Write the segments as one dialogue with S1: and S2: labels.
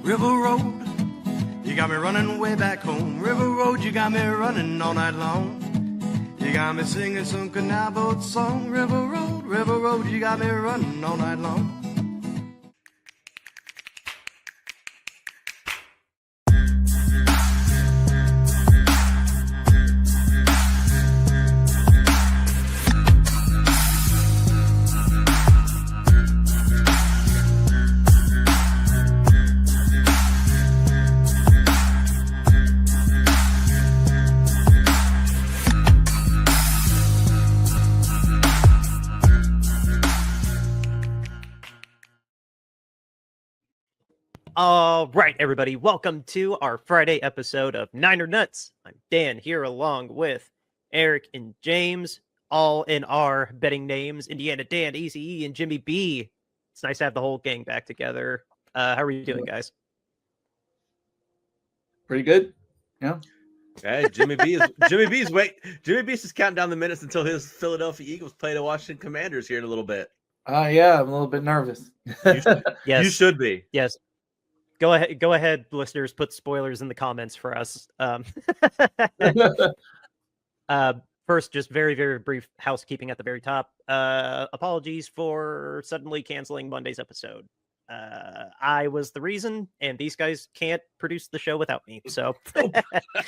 S1: River Road, you got me running way back home. River Road, you got me running all night long. You got me singing some canal boat song. River Road, you got me running all night long.
S2: All right, everybody, welcome to our Friday episode of Niner Nuts. I'm Dan here along with Eric and James, all in our betting names, Indiana Dan, Easy E, and Jimmy B. It's nice to have the whole gang back together. How are you doing, guys?
S3: Pretty good. Yeah.
S4: Okay, Jimmy B's just counting down the minutes until his Philadelphia Eagles play the Washington Commanders here in a little bit.
S3: Yeah, I'm a little bit nervous.
S2: Yes.
S4: You should be.
S2: Yes. Go ahead, listeners. Put spoilers in the comments for us. First, just very, very brief housekeeping at the very top. Apologies for suddenly canceling Monday's episode. I was the reason, and these guys can't produce the show without me. So,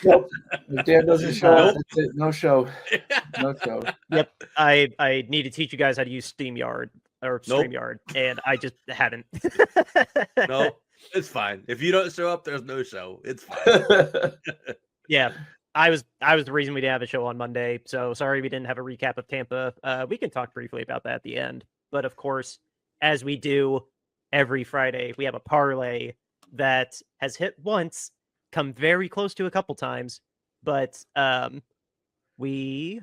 S3: Nope. If Dan doesn't show up, that's it. No show. No show.
S2: Yep. I need to teach you guys how to use StreamYard, and I just hadn't.
S4: No, it's fine. If you don't show up, there's no show. It's fine.
S2: Yeah. I was the reason we didn't have a show on Monday. So sorry we didn't have a recap of Tampa. We can talk briefly about that at the end. But of course, as we do every Friday, we have a parlay that has hit once, come very close to a couple times, but we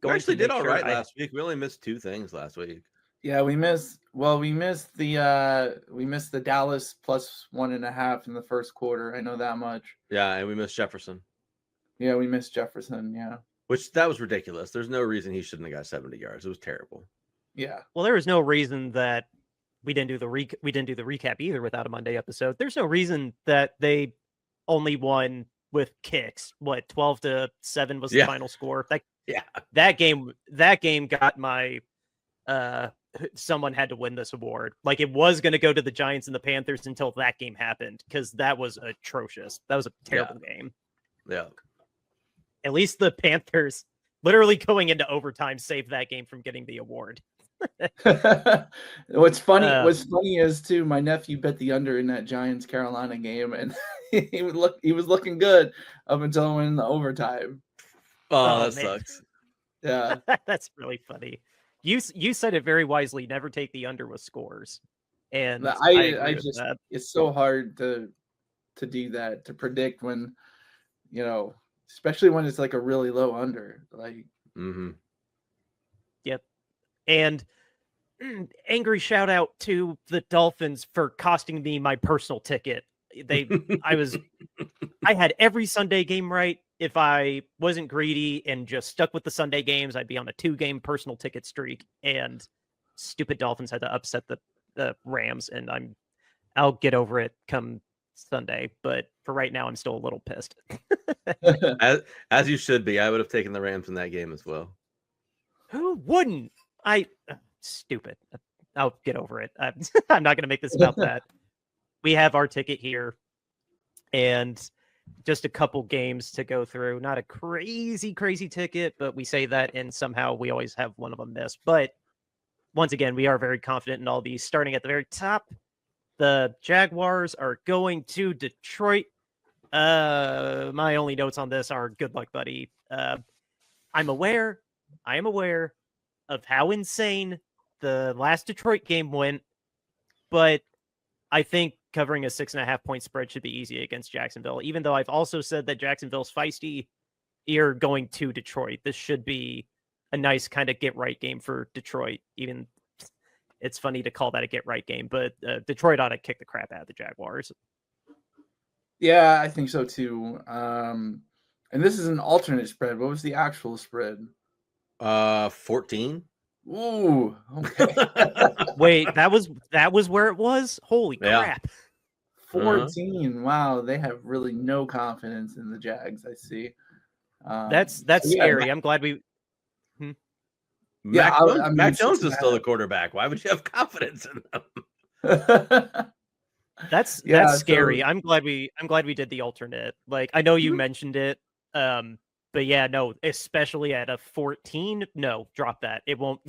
S4: actually did all right last week. We only missed two things last week.
S3: Yeah, we missed the Dallas plus 1.5 in the first quarter. I know that much.
S4: Yeah, and we missed Jefferson.
S3: Yeah, we missed Jefferson. Yeah.
S4: Which that was ridiculous. There's no reason he shouldn't have got 70 yards. It was terrible.
S3: Yeah.
S2: Well, there was no reason that we didn't do the recap either without a Monday episode. There's no reason that they only won with kicks. What, 12-7 was the final score? That game got my someone had to win this award. Like, it was going to go to the Giants and the Panthers until that game happened, because that was atrocious. That was a terrible game.
S4: Yeah.
S2: At least the Panthers, literally going into overtime, saved that game from getting the award.
S3: What's funny is too, my nephew bet the under in that Giants Carolina game, and he was looking good up until when in the overtime.
S4: Oh, that sucks.
S3: Yeah.
S2: That's really funny. You said it very wisely. Never take the under with scores. And I just
S3: it's so hard to do that, to predict when, especially when it's like a really low under. Like,
S2: Yep. And angry shout out to the Dolphins for costing me my personal ticket. I had every Sunday game right. If I wasn't greedy and just stuck with the Sunday games, I'd be on a 2-game personal ticket streak, and stupid Dolphins had to upset the Rams, and I'll get over it come Sunday, but for right now, I'm still a little pissed.
S4: as you should be. I would have taken the Rams in that game as well.
S2: Who wouldn't? Stupid. I'll get over it. I'm not going to make this about that. We have our ticket here, and just a couple games to go through. Not a crazy ticket, but we say that, and somehow we always have one of them missed. But once again, we are very confident in all these. Starting at the very top, the Jaguars are going to Detroit. My only notes on this are good luck, buddy. I am aware of how insane the last Detroit game went, but I think covering a 6.5 point spread should be easy against Jacksonville, even though I've also said that Jacksonville's feisty. You're going to Detroit. This should be a nice kind of get right game for Detroit. Even it's funny to call that a get right game, but Detroit ought to kick the crap out of the Jaguars.
S3: Yeah, I think so too. And this is an alternate spread. What was the actual spread?
S4: 14.
S3: Ooh, okay.
S2: Wait, that was where it was? Holy crap.
S3: 14. Wow, they have really no confidence in the Jags. I see.
S2: That's
S3: So yeah,
S2: scary. I'm glad we.
S3: yeah. I mean,
S4: Mac Jones is still the
S3: 6.5.
S4: quarterback. Why would you have confidence in them?
S2: That's
S3: Yeah.
S2: scary.
S3: So
S2: I'm glad we did the alternate. Like I know you
S3: Mhm.
S2: mentioned it, but yeah, no, especially at a 14, no, drop that. It won't.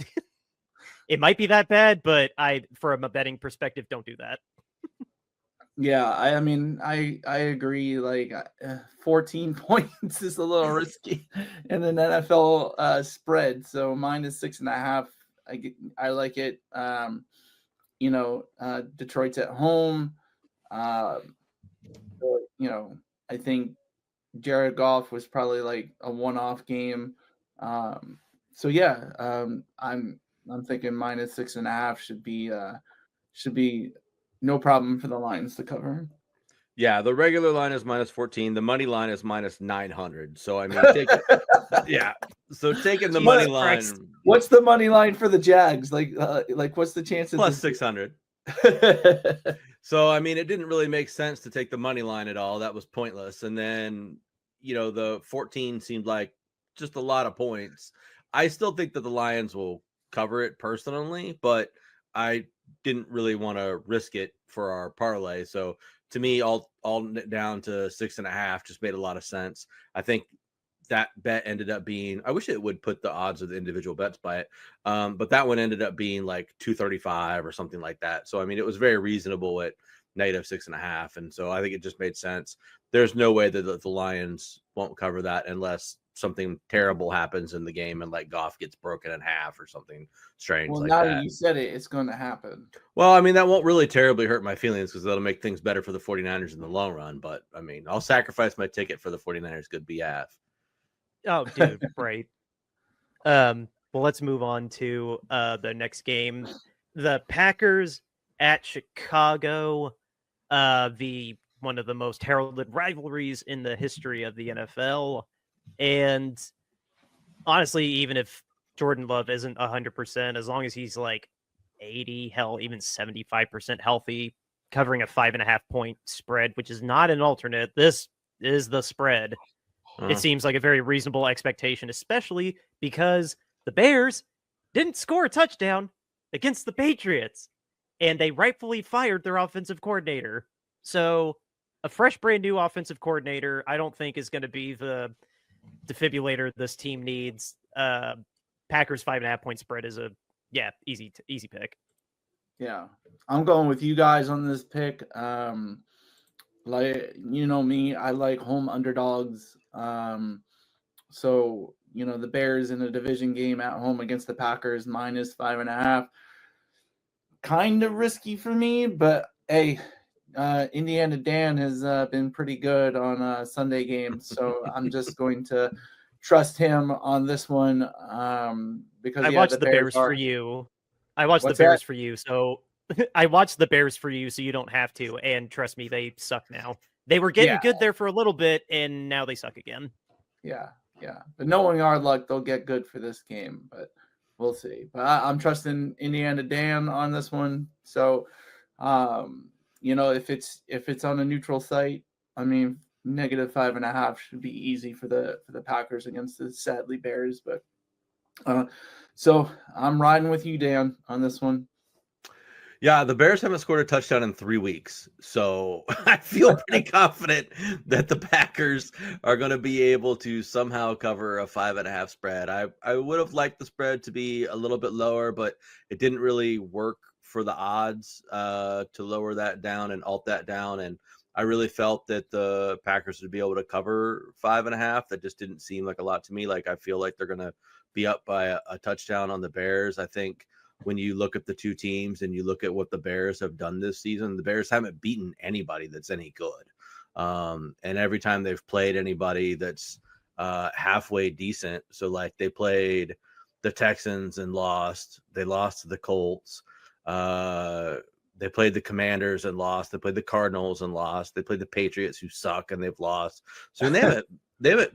S2: It might be that bad, but from a betting perspective, don't do that.
S3: yeah, I mean, I agree. Like 14 points is a little risky in an NFL spread. So -6.5. I like it. Detroit's at home. Um, I think Jared Goff was probably like a one-off game. So yeah, I'm thinking -6.5 should be no problem for the Lions to cover.
S4: Yeah, the regular line is -14. The money line is -900. So I mean, yeah. So taking the money
S2: Jesus Christ.
S4: line
S3: What's the money line for the Jags? What's the chance of
S4: plus
S3: this?
S4: 600. So I mean, it didn't really make sense to take the money line at all. That was pointless. And then, the 14 seemed like just a lot of points. I still think that the Lions will cover it personally, but I didn't really want to risk it for our parlay. So to me, all down to 6.5 just made a lot of sense. I think that bet ended up being, I wish it would put the odds of the individual bets by it. But that one ended up being like 235 or something like that. So, I mean, it was very reasonable at -6.5. And so I think it just made sense. There's no way that the Lions won't cover that unless something terrible happens in the game and like Goff gets broken in half or something strange
S3: Well,
S4: like
S3: now that
S4: that.
S3: you said it, it's going to happen.
S4: Well, I mean, that won't really terribly hurt my feelings because that'll make things better for the 49ers in the long run. But I mean, I'll sacrifice my ticket for the 49ers good behalf.
S2: Oh, dude, right. Well, let's move on to the next game. The Packers at Chicago, the one of the most heralded rivalries in the history of the NFL. And honestly, even if Jordan Love isn't 100%, as long as he's like 80, hell, even 75% healthy, covering a 5.5 point spread, which is not an alternate. This is the spread. It seems like a very reasonable expectation, especially because the Bears didn't score a touchdown against the Patriots, and they rightfully fired their offensive coordinator. So a fresh, brand new offensive coordinator, I don't think is going to be the defibrillator this team needs. Packers 5.5 point spread is easy pick.
S3: Yeah, I'm going with you guys on this pick. Like me, I like home underdogs. So the Bears in a division game at home against the Packers -5.5. Kind of risky for me, but hey, Indiana Dan has been pretty good on Sunday games, so I'm just going to trust him on this one because
S2: I watched
S3: the
S2: the
S3: Bears
S2: Bears for
S3: are.
S2: you. I watched the
S3: What's
S2: Bears
S3: that?
S2: for you, so I watched the Bears for you, so you don't have to. And trust me, they suck now. They were getting
S3: Yeah,
S2: good there for a little bit, and now they suck again.
S3: yeah. But knowing our luck, they'll get good for this game, but we'll see. But I'm trusting Indiana Dan on this one. So, if it's on a neutral site, I mean, -5.5 should be easy for the Packers against the sadly Bears. But so I'm riding with you, Dan, on this one.
S4: Yeah, the Bears haven't scored a touchdown in 3 weeks. So I feel pretty confident that the Packers are going to be able to somehow cover a 5.5 spread. I would have liked the spread to be a little bit lower, but it didn't really work for the odds to lower that down and alt that down. And I really felt that the Packers would be able to cover 5.5. That just didn't seem like a lot to me. Like I feel like they're going to be up by a touchdown on the Bears. I think when you look at the two teams and you look at what the Bears have done this season, the Bears haven't beaten anybody that's any good. And every time they've played anybody that's halfway decent. So like they played the Texans and lost. They lost to the Colts. They played the Commanders and lost. They played the Cardinals and lost. They played the Patriots who suck and they've lost. So they haven't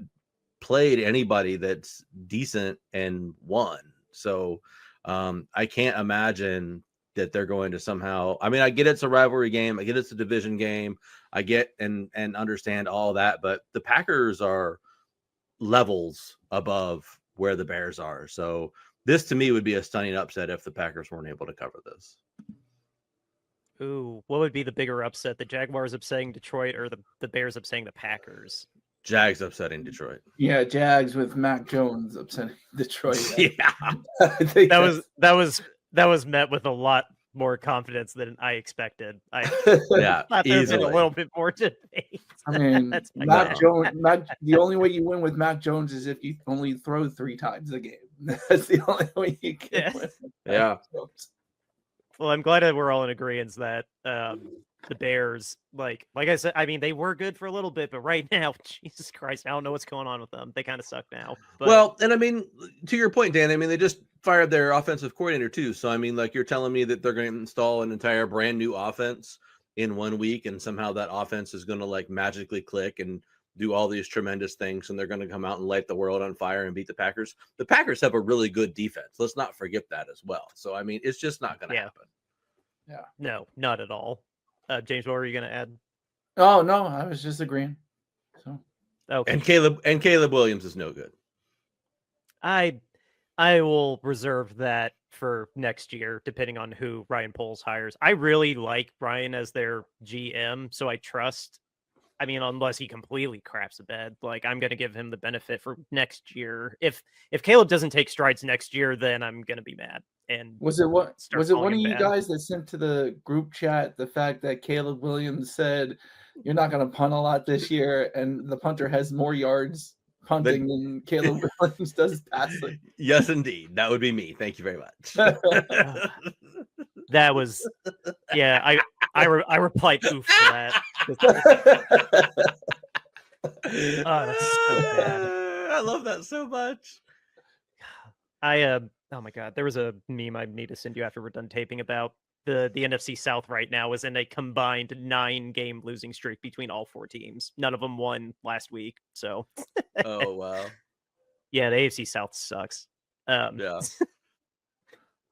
S4: played anybody that's decent and won. So I can't imagine that they're going to somehow. I mean, I get it's a rivalry game. I get it's a division game. I get and understand all that, but the Packers are levels above where the Bears are. So this to me would be a stunning upset if the Packers weren't able to cover this.
S2: Ooh, what would be the bigger upset? The Jaguars upsetting Detroit or the Bears upsetting the Packers?
S4: Jags upsetting Detroit.
S3: Yeah, Jags with Mac Jones upsetting Detroit.
S4: Yeah.
S3: I think
S2: that was met with a lot more confidence than I expected. I thought there was a little bit more debate.
S3: I mean, Mac Jones. The only way you win with Mac Jones is if you only throw 3 times a game. That's the only way you can win.
S4: Yeah.
S2: Well, I'm glad that we're all in agreement that the Bears, like I said, I mean, they were good for a little bit, but right now, Jesus Christ, I don't know what's going on with them. They kind of suck now. But...
S4: Well, and I mean, to your point, Dan, I mean, they just fired their offensive coordinator too. So, I mean, like you're telling me that they're going to install an entire brand new offense in 1 week and somehow that offense is going to like magically click and do all these tremendous things and they're going to come out and light the world on fire and beat the Packers. The Packers have a really good defense. Let's not forget that as well. So, I mean, it's just not going to happen.
S3: Yeah.
S2: No, not at all. James, what were you going to add?
S3: Oh, no, I was just agreeing. So,
S2: okay.
S4: And Caleb Williams is no good.
S2: I will reserve that for next year, depending on who Ryan Poles hires. I really like Ryan as their GM, so I trust. I mean, unless he completely craps the bed, like I'm going to give him the benefit for next year. If Caleb doesn't take strides next year, then I'm going to be mad. And
S3: was it one of you
S2: bad.
S3: guys that sent to the group chat the fact that Caleb Williams said you're not going to punt a lot this year, and the punter has more yards punting than Caleb Williams does passing?
S4: Yes, indeed, that would be me. Thank you very much.
S2: That was, yeah. I replied oof to that. Oh, that's so bad.
S4: I love that so much.
S2: Oh my god, there was a meme I need to send you after we're done taping about the NFC South right now is in a combined 9-game losing streak between all 4 teams. None of them won last week, so.
S4: Oh wow.
S2: Yeah, the AFC South sucks.
S4: Yeah.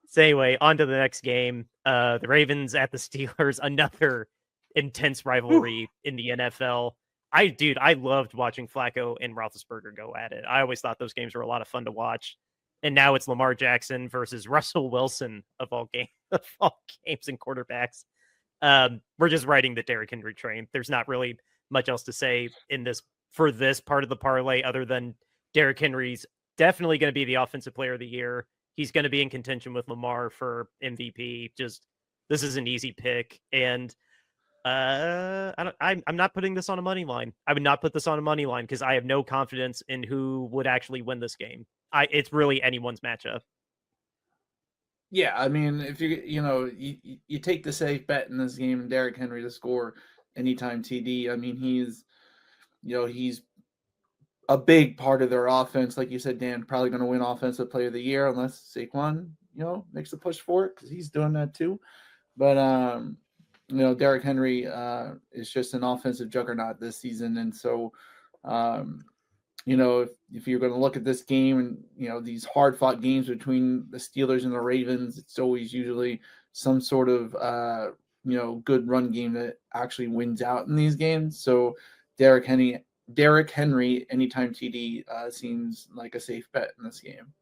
S2: So anyway, on to the next game. The Ravens at the Steelers, another intense rivalry in the NFL. I loved watching Flacco and Roethlisberger go at it. I always thought those games were a lot of fun to watch. And now it's Lamar Jackson versus Russell Wilson of all games and quarterbacks. We're just riding the Derrick Henry train. There's not really much else to say for this part of the parlay other than Derrick Henry's definitely going to be the offensive player of the year. He's going to be in contention with Lamar for MVP. This is an easy pick. And I'm not putting this on a money line. I would not put this on a money line because I have no confidence in who would actually win this game. It's really anyone's matchup.
S3: Yeah, I mean, if you take the safe bet in this game, Derrick Henry to score anytime TD. I mean, he's a big part of their offense. Like you said, Dan, probably going to win Offensive Player of the Year unless Saquon, makes a push for it because he's doing that too. But Derrick Henry is just an offensive juggernaut this season, and so. If you're going to look at this game and, these hard fought games between the Steelers and the Ravens, it's always usually some sort of, good run game that actually wins out in these games. So Derrick Henry, anytime TD seems like a safe bet in this game.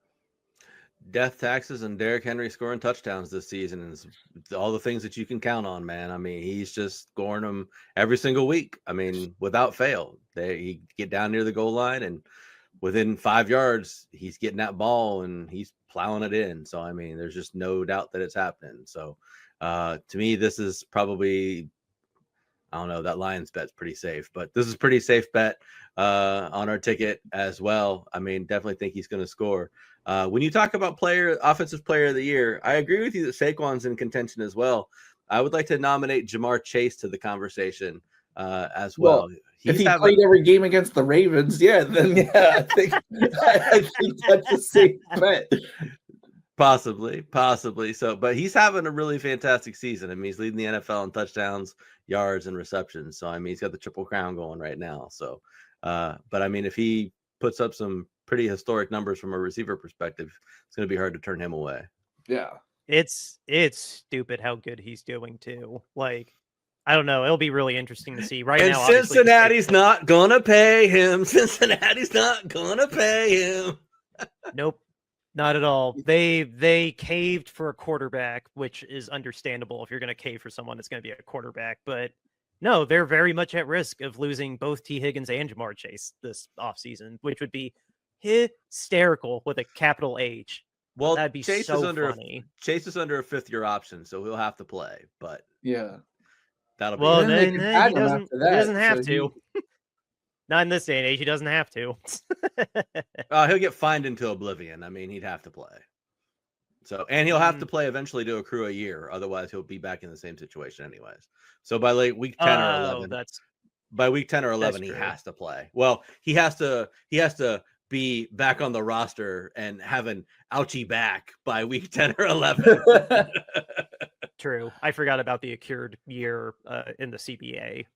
S4: Death taxes and Derrick Henry scoring touchdowns this season is all the things that you can count on, man. I mean, he's just scoring them every single week. I mean, without fail. He get down near the goal line and within 5 yards, he's getting that ball and he's plowing it in. So, I mean, there's just no doubt that it's happening. So, to me, this is probably, I don't know, that Lions bet's pretty safe, but this is pretty safe bet on our ticket as well. I mean, definitely think he's going to score. When you talk about offensive player of the year, I agree with you that Saquon's in contention as well. I would like to nominate Jamar Chase to the conversation as well.
S3: If he played every game against the Ravens, then I think that's a safe bet.
S4: Possibly. So, but he's having a really fantastic season. I mean, he's leading the NFL in touchdowns, yards, and receptions. So, I mean, he's got the Triple Crown going right now. So, but I mean, if he puts up some pretty historic numbers from a receiver perspective, it's going to be hard to turn him away.
S3: Yeah.
S2: It's stupid how good he's doing too. Like, I don't know. It'll be really interesting to see. Right
S4: And
S2: now, obviously,
S4: Cincinnati's not gonna pay him. Cincinnati's not gonna pay him.
S2: nope, not at all. They caved for a quarterback, which is understandable. If you're going to cave for someone, it's going to be a quarterback. But no, they're very much at risk of losing both T. Higgins and Jamar Chase this offseason, which would be hysterical with a capital H.
S4: Well,
S2: that'd be
S4: Chase
S2: so
S4: is under
S2: funny.
S4: Chase is under a 5th-year option, so he'll have to play. But
S3: Yeah.
S4: that'll be
S2: Well,
S3: And then they
S2: then
S3: could
S2: he
S3: tag him
S2: doesn't.
S3: after
S2: He
S3: that,
S2: doesn't have
S3: so
S2: to. Not in this day and age. He doesn't have to.
S4: he'll get fined into oblivion. I mean, he'd have to play. So, and he'll have to play eventually to accrue a year. Otherwise, he'll be back in the same situation anyways. So by week 10 or 11, by week 10 or 11, he has to play. Well, he has to be back on the roster and have an ouchie back by week 10 or 11.
S2: True. I forgot about the accrued year in the CBA.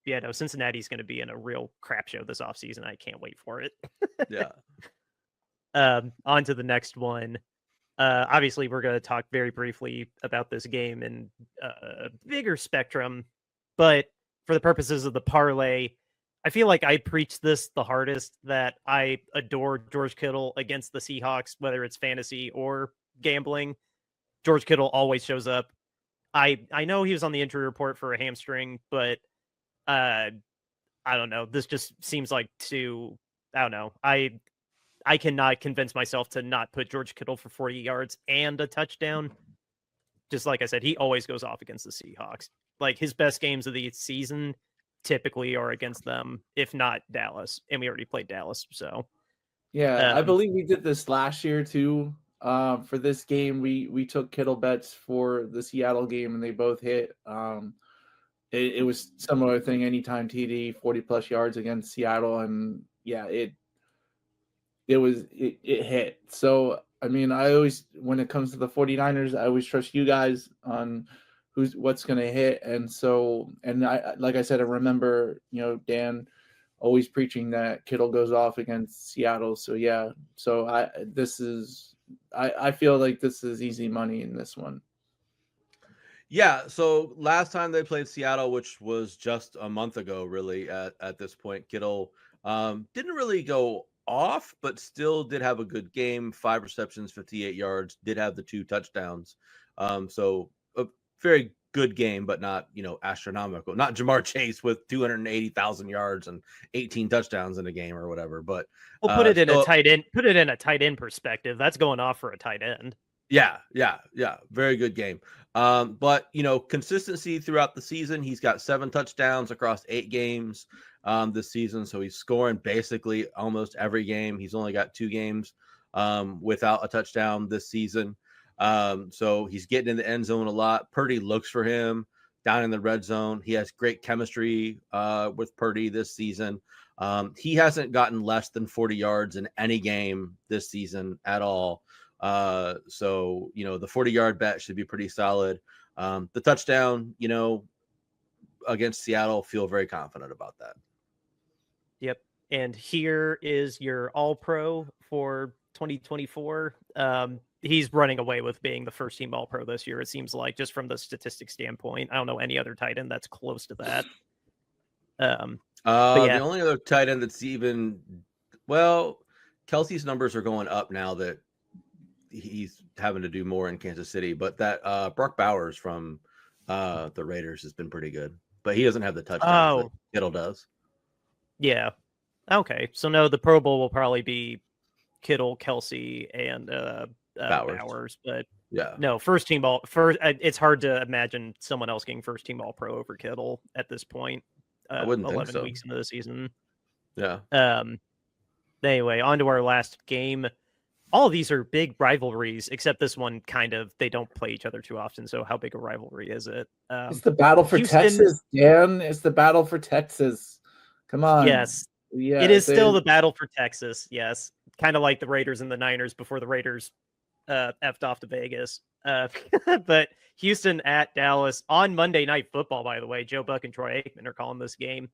S2: Yeah, no, Cincinnati's going to be in a real crap show this offseason. I can't wait for it.
S4: Yeah.
S2: On to the next one. Obviously, we're going to talk very briefly about this game in a bigger spectrum, but for the purposes of the parlay, I feel like I preach this the hardest, that I adore George Kittle against the Seahawks, whether it's fantasy or gambling. George Kittle always shows up. I know he was on the injury report for a hamstring, but I don't know. This just seems like I don't know. I cannot convince myself to not put George Kittle for 40 yards and a touchdown. Just like I said, he always goes off against the Seahawks. Like, his best games of the season typically are against them, if not Dallas. And we already played Dallas, so.
S3: Yeah, I believe we did this last year too. For this game, we took Kittle bets for the Seattle game, and they both hit. It was similar thing, anytime TD, 40+ yards against Seattle, and yeah, it hit. So I mean, I always, when it comes to the 49ers, I always trust you guys on what's going to hit. And so, and I, like I said, I remember, Dan always preaching that Kittle goes off against Seattle. So yeah, so I feel like this is easy money in this one.
S4: Yeah, so last time they played Seattle, which was just a month ago, really, at this point, Kittle didn't really go off, but still did have a good game. 5 receptions, 58 yards, did have the 2 touchdowns. So a very good game, but not, astronomical. Not Jamar Chase with 280,000 yards and 18 touchdowns in a game or whatever. But
S2: we'll put it in a tight end. Put it in a tight end perspective. That's going off for a tight end.
S4: Yeah. Very good game. But consistency throughout the season. He's got 7 touchdowns across 8 games this season. So he's scoring basically almost every game. He's only got 2 games without a touchdown this season. So he's getting in the end zone a lot. Purdy looks for him down in the red zone. He has great chemistry with Purdy this season. He hasn't gotten less than 40 yards in any game this season at all. So, the 40-yard bet should be pretty solid. The touchdown, against Seattle, feel very confident about that.
S2: Yep. And here is your All-Pro for 2024. He's running away with being the first team All-Pro this year, it seems like, just from the statistics standpoint. I don't know any other tight end that's close to that.
S4: The only other tight end that's even, Kelsey's numbers are going up now that he's having to do more in Kansas City, but that Brock Bowers from the Raiders has been pretty good, but he doesn't have the touchdowns that Kittle does.
S2: Yeah. Okay. So no, the Pro Bowl will probably be Kittle, Kelsey, and Bowers, but
S4: yeah,
S2: no, first team all first. It's hard to imagine someone else getting first team All Pro over Kittle at this point.
S4: I wouldn't
S2: 11
S4: think so.
S2: weeks into the season.
S4: Yeah.
S2: Anyway, on to our last game. All of these are big rivalries, except this one they don't play each other too often. So how big a rivalry is it?
S3: It's the battle for Texas, Dan. It's the battle for Texas. Come on.
S2: Yes. Yeah, it is still the battle for Texas. Yes. Kind of like the Raiders and the Niners before the Raiders effed off to Vegas. But Houston at Dallas on Monday Night Football, by the way. Joe Buck and Troy Aikman are calling this game.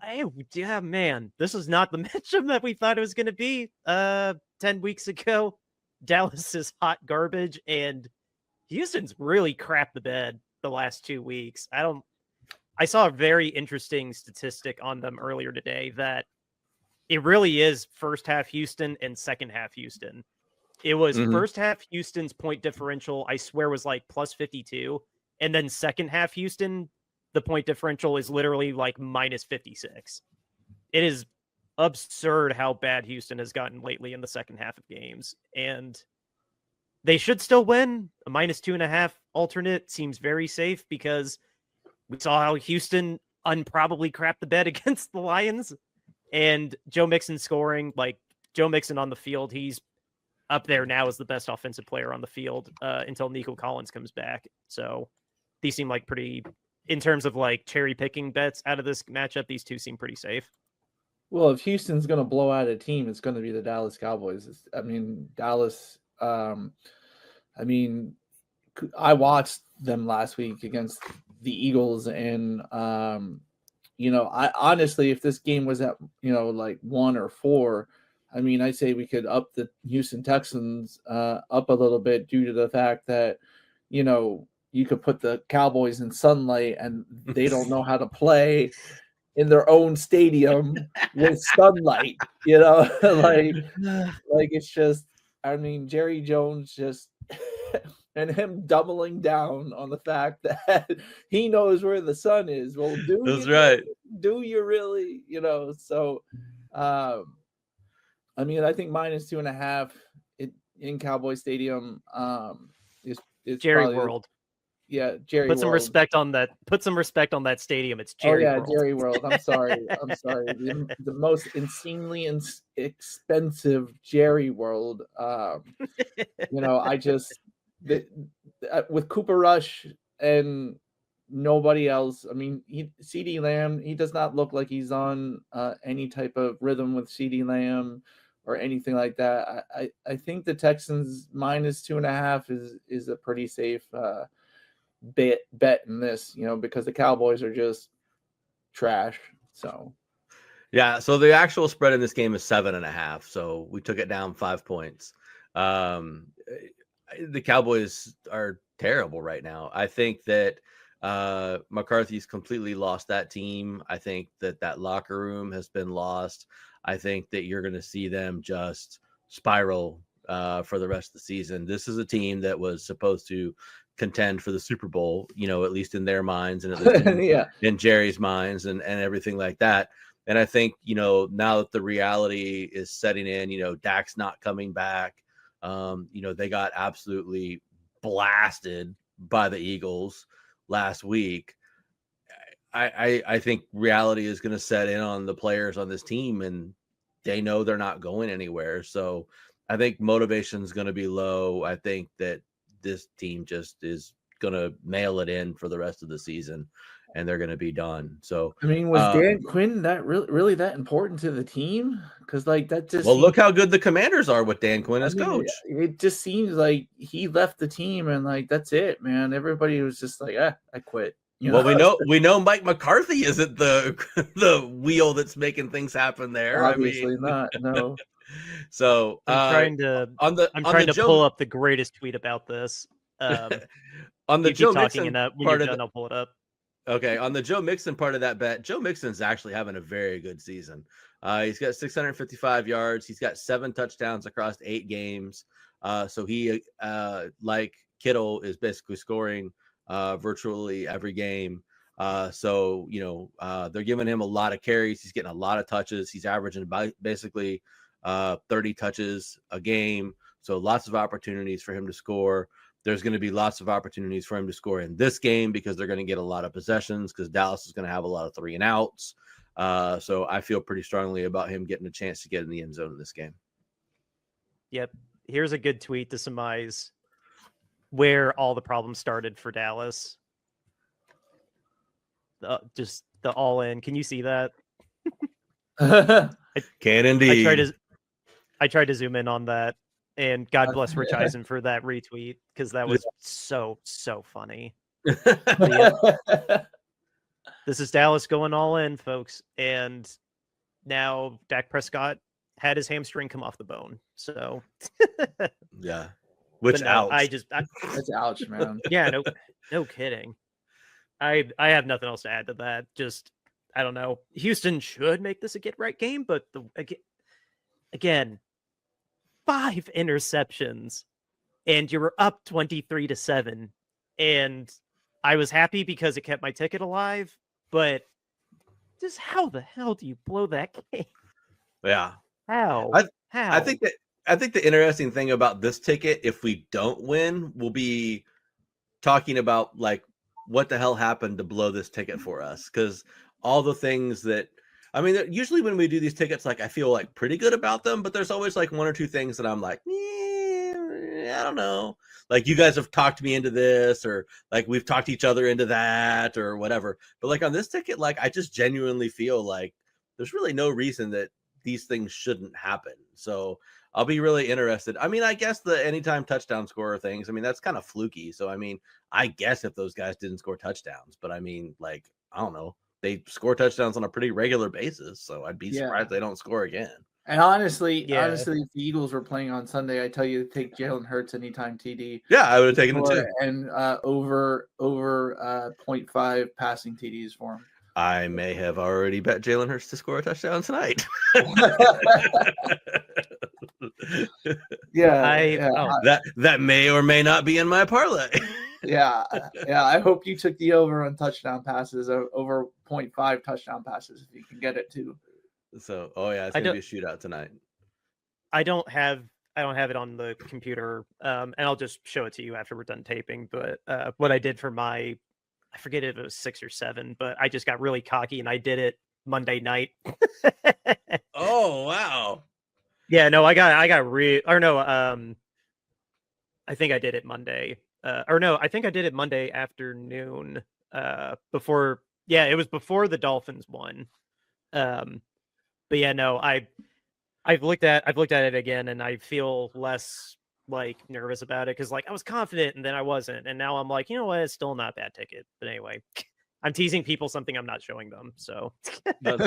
S2: Man, this is not the matchup that we thought it was going to be 10 weeks ago. Dallas is hot garbage, and Houston's really crapped the bed the last 2 weeks. I saw a very interesting statistic on them earlier today that it really is first half Houston and second half Houston. It was first half Houston's point differential, I swear, was like plus 52. And then second half Houston, the point differential is literally like minus 56. It is absurd how bad Houston has gotten lately in the second half of games. And they should still win. A minus 2.5 alternate seems very safe because we saw how Houston unprobably crapped the bed against the Lions. And Joe Mixon scoring, like Joe Mixon on the field, he's up there now as the best offensive player on the field until Nico Collins comes back. So these seem like pretty, in terms of like cherry picking bets out of this matchup, these two seem pretty safe.
S3: Well, if Houston's going to blow out a team, it's going to be the Dallas Cowboys. Dallas. I watched them last week against the Eagles, and I honestly, if this game was at like 1 or 4, I'd say we could up the Houston Texans up a little bit due to the fact that you could put the Cowboys in sunlight and they don't know how to play in their own stadium with sunlight, like it's just, Jerry Jones just and him doubling down on the fact that he knows where the sun is. Well,
S4: that's right.
S3: Do you really, so, I think minus 2.5 in Cowboy Stadium is
S2: Jerry
S3: probably,
S2: World.
S3: Yeah, Jerry.
S2: Put some respect on that. Put some respect on that stadium. It's Jerry World.
S3: Jerry World. I'm sorry. The most insanely expensive Jerry World. With Cooper Rush and nobody else. CD Lamb. He does not look like he's on any type of rhythm with CD Lamb or anything like that. I think the Texans minus 2.5 is a pretty safe bet in this, because the Cowboys are just trash. So
S4: yeah, so the actual spread in this game is 7.5. So we took it down 5 points. The Cowboys are terrible right now. I think that McCarthy's completely lost that team. I think that locker room has been lost. I think that you're going to see them just spiral for the rest of the season. This is a team that was supposed to contend for the Super Bowl, at least in their minds, and at least in Jerry's minds and everything like that. And I think, now that the reality is setting in, Dak's not coming back. They got absolutely blasted by the Eagles last week. I think reality is going to set in on the players on this team, and they know they're not going anywhere. So I think motivation is going to be low. I think that this team just is going to mail it in for the rest of the season, and they're going to be done. So,
S3: was Dan Quinn that really that important to the team? Because that just
S4: look how good the Commanders are with Dan Quinn as coach.
S3: It just seems like he left the team and that's it, man. Everybody was just like, I quit.
S4: We know Mike McCarthy isn't the wheel that's making things happen there.
S3: Obviously not. No.
S4: So
S2: I'm trying to pull up the greatest tweet about this.
S4: On the Joe Mixon
S2: when you're done, I'll pull it up.
S4: Okay, on the Joe Mixon part of that bet, Joe Mixon's actually having a very good season. He's got 655 yards. He's got 7 touchdowns across 8 games. So he, like Kittle, is basically scoring virtually every game. So they're giving him a lot of carries. He's getting a lot of touches. He's averaging basically 30 touches a game. So lots of opportunities for him to score. There's going to be lots of opportunities for him to score in this game because they're going to get a lot of possessions because Dallas is going to have a lot of 3 and outs. So I feel pretty strongly about him getting a chance to get in the end zone in this game.
S2: Yep. Here's a good tweet to surmise where all the problems started for Dallas. Just the all in. Can you see that?
S4: Can indeed.
S2: I tried to zoom in on that, and God bless Rich Eisen for that retweet because that was so funny. This is Dallas going all in, folks, and now Dak Prescott had his hamstring come off the bone. So
S4: Yeah. Which ouch.
S3: That's ouch, man.
S2: Yeah, no kidding. I have nothing else to add to that. Just I don't know. Houston should make this a get right game, but again, 5 interceptions, and you were up 23-7, and I was happy because it kept my ticket alive. But just how the hell do you blow that game?
S4: Yeah.
S2: How?
S4: I think the interesting thing about this ticket, if we don't win, will be talking about like what the hell happened to blow this ticket for us. Because all the things that usually when we do these tickets, like I feel like pretty good about them, but there's always like 1 or 2 things that I'm like, I don't know. Like you guys have talked me into this, or like we've talked each other into that, or whatever. But like on this ticket, like I just genuinely feel like there's really no reason that these things shouldn't happen. So I'll be really interested. I mean, I guess the anytime touchdown scorer things, that's kind of fluky. So, I guess if those guys didn't score touchdowns, but like, I don't know, they score touchdowns on a pretty regular basis. So I'd be surprised they don't score again.
S3: And honestly, if the Eagles were playing on Sunday, I tell you to take Jalen Hurts anytime TD.
S4: Yeah, I would have taken him too.
S3: And over 0.5 passing TDs for him.
S4: I may have already bet Jalen Hurts to score a touchdown tonight. That may or may not be in my parlay.
S3: Yeah. I hope you took the over on touchdown passes, over 0.5 touchdown passes if you can get it too.
S4: So, it's gonna be a shootout tonight.
S2: I don't have it on the computer, and I'll just show it to you after we're done taping. But what I did for I forget if it was 6 or 7, but I just got really cocky and I did it Monday night.
S4: Oh wow!
S2: Yeah, no, I think I did it Monday. I think I did it Monday afternoon. Before, it was before the Dolphins won. But yeah, no, I've looked at it again, and I feel less like nervous about it because like I was confident and then I wasn't, and now I'm like, you know what, it's still not a bad ticket. But anyway, I'm teasing people something I'm not showing them. So
S4: you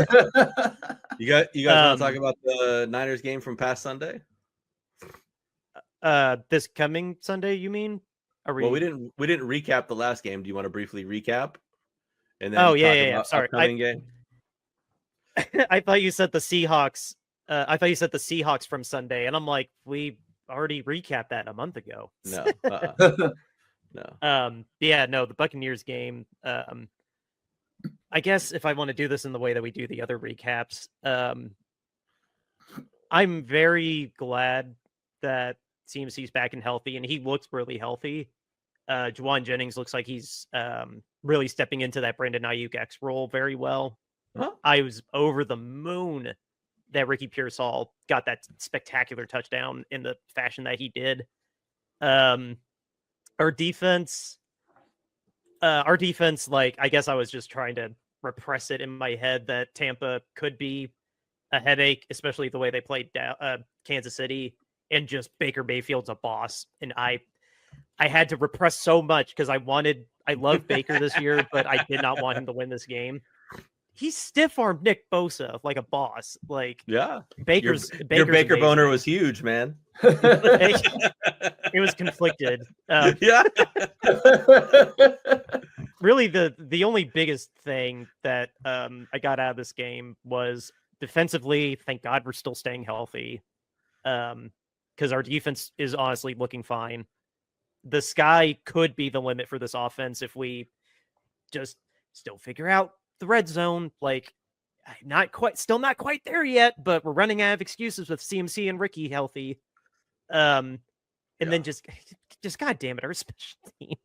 S4: guys want to talk about the Niners game from past Sunday?
S2: This coming Sunday, you mean?
S4: Well, we didn't recap the last game. Do you want to briefly recap? And then
S2: Sorry,
S4: game.
S2: I thought you said the Seahawks. I thought you said the Seahawks from Sunday, and I'm like, we already recapped that a month ago.
S4: No.
S2: No. The Buccaneers game. I guess if I want to do this in the way that we do the other recaps, I'm very glad that CMC's back and healthy, and he looks really healthy. Juwan Jennings looks like he's really stepping into that Brandon Ayuk X role very well.
S4: Huh?
S2: I was over the moon that Ricky Pearsall got that spectacular touchdown in the fashion that he did. Our defense, like, I guess I was just trying to repress it in my head that Tampa could be a headache, especially the way they played Kansas City, and just Baker Mayfield's a boss. And I had to repress so much because I love Baker this year, but I did not want him to win this game. He stiff-armed Nick Bosa like a boss. Like,
S4: yeah,
S2: Baker's
S4: your Baker
S2: amazing.
S4: boner was huge, man.
S2: It was conflicted.
S4: Yeah.
S2: Really, the only biggest thing that I got out of this game was defensively. Thank God we're still staying healthy, because our defense is honestly looking fine. The sky could be the limit for this offense if we still figure out the red zone. Like, still not quite there yet, but we're running out of excuses with CMC and Ricky healthy. Then just God damn it, our special teams.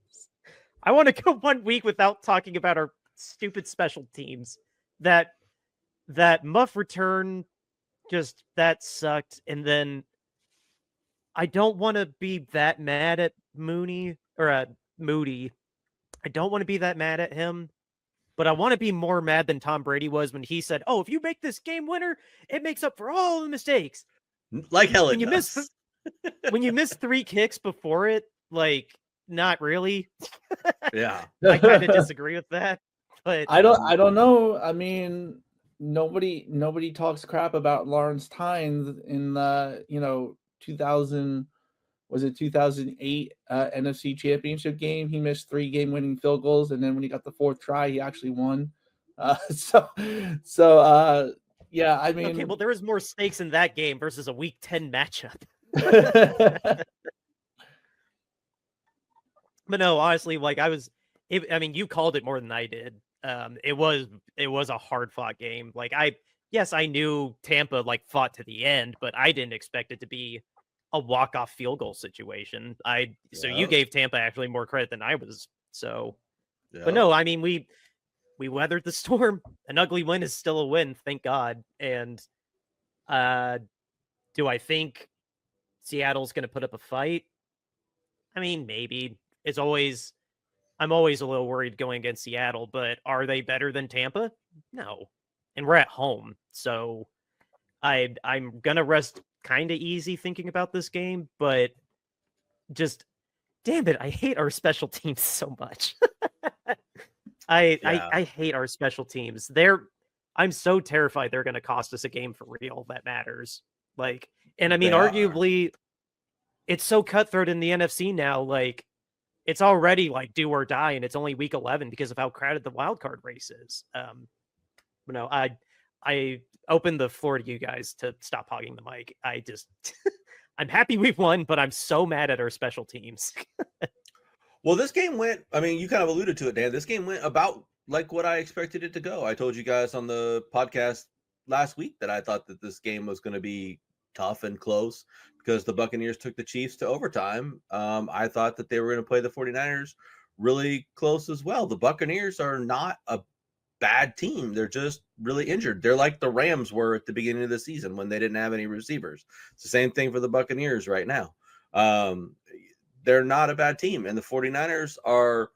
S2: I want to go 1 week without talking about our stupid special teams. That muff return, just that sucked. And then I don't want to be that mad at Moody. I don't want to be that mad at him, but I want to be more mad than Tom Brady was when he said, "Oh, if you make this game winner, it makes up for all the mistakes."
S4: Like hell,
S2: when you miss 3 kicks before it, like, not really.
S4: Yeah,
S2: I kind of disagree with that, but
S3: I don't know. I mean, nobody talks crap about Lawrence Tynes in the 2008 NFC Championship game. He missed 3 game-winning field goals, and then when he got the 4th try, he actually won. Yeah, I mean,
S2: Okay, well, there was more stakes in that game versus a Week 10 matchup. But no, honestly, like I mean, you called it more than I did. It was a hard fought game. Like yes, I knew Tampa like fought to the end, but I didn't expect it to be a walk off field goal situation. So you gave Tampa actually more credit than I was. So, but no, I mean we weathered the storm. An ugly win is still a win, thank God. And do I think Seattle's going to put up a fight? I mean, maybe. I'm always a little worried going against Seattle, but are they better than Tampa? No. And we're at home. So I'm going to rest kind of easy thinking about this game, but just damn it, I hate our special teams so much. I hate our special teams. I'm so terrified they're going to cost us a game for real that matters. Like, and I mean, arguably, it's so cutthroat in the NFC now. Like, it's already like do or die, and it's only week 11 because of how crowded the wild card race is. I opened the floor to you guys to stop hogging the mic. I'm happy we've won, but I'm so mad at our special teams.
S4: Well, this game went, I mean, you kind of alluded to it, Dan. This game went about like what I expected it to go. I told you guys on the podcast last week that I thought that this game was going to be tough and close because the Buccaneers took the Chiefs to overtime. I thought that they were going to play the 49ers really close as well. The Buccaneers are not a bad team. They're just really injured. They're like the Rams were at the beginning of the season when they didn't have any receivers. It's the same thing for the Buccaneers right now. They're not a bad team, and the 49ers are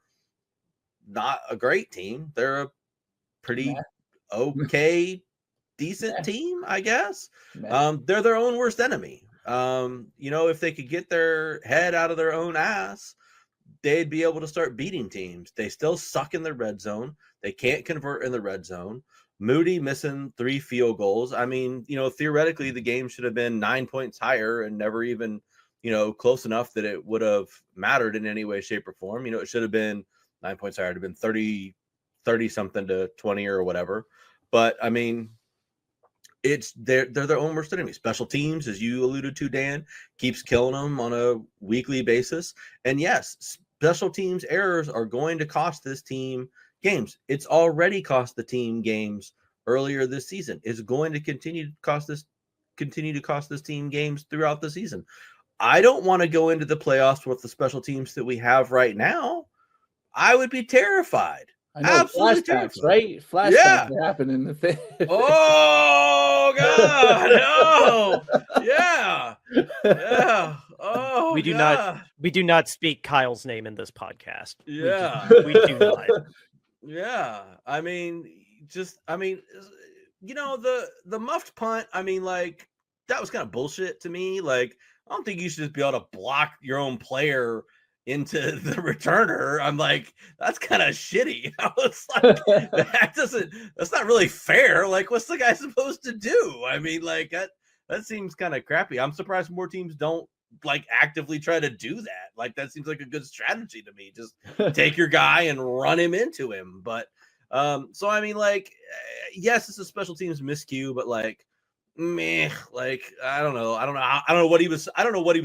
S4: not a great team. They're a pretty okay, decent team, I guess. They're their own worst enemy. If they could get their head out of their own ass, they'd be able to start beating teams. They still suck in the red zone. They can't convert in the red zone. Moody missing 3 field goals. I mean, theoretically, the game should have been 9 points higher and never even, close enough that it would have mattered in any way, shape, or form. It should have been 9 points higher. It would have been 30 something to 20 or whatever. But I mean, they're their own worst enemy. Special teams, as you alluded to, Dan, keeps killing them on a weekly basis. And yes, special teams errors are going to cost this team games. It's already cost the team games earlier this season. It's going to continue to cost this team games throughout the season. I don't want to go into the playoffs with the special teams that we have right now. I would be terrified.
S3: I know.
S4: Absolutely
S3: Flashbacks,
S4: terrified.
S3: right? Flashbacks happen in the thing.
S4: Oh God! No! Yeah. Oh,
S2: we do not speak Kyle's name in this podcast.
S4: Yeah,
S2: we do not.
S4: Yeah, I mean, the muffed punt. I mean, like that was kind of bullshit to me. Like, I don't think you should just be able to block your own player into the returner. I'm like, that's kind of shitty. I was like, that's not really fair. Like, what's the guy supposed to do? I mean, like that seems kind of crappy. I'm surprised more teams don't like actively try to do that. Like, that seems like a good strategy to me. Just take your guy and run him into him. But so I mean, like, yes, it's a special teams miscue, but like, meh, like I don't know what he was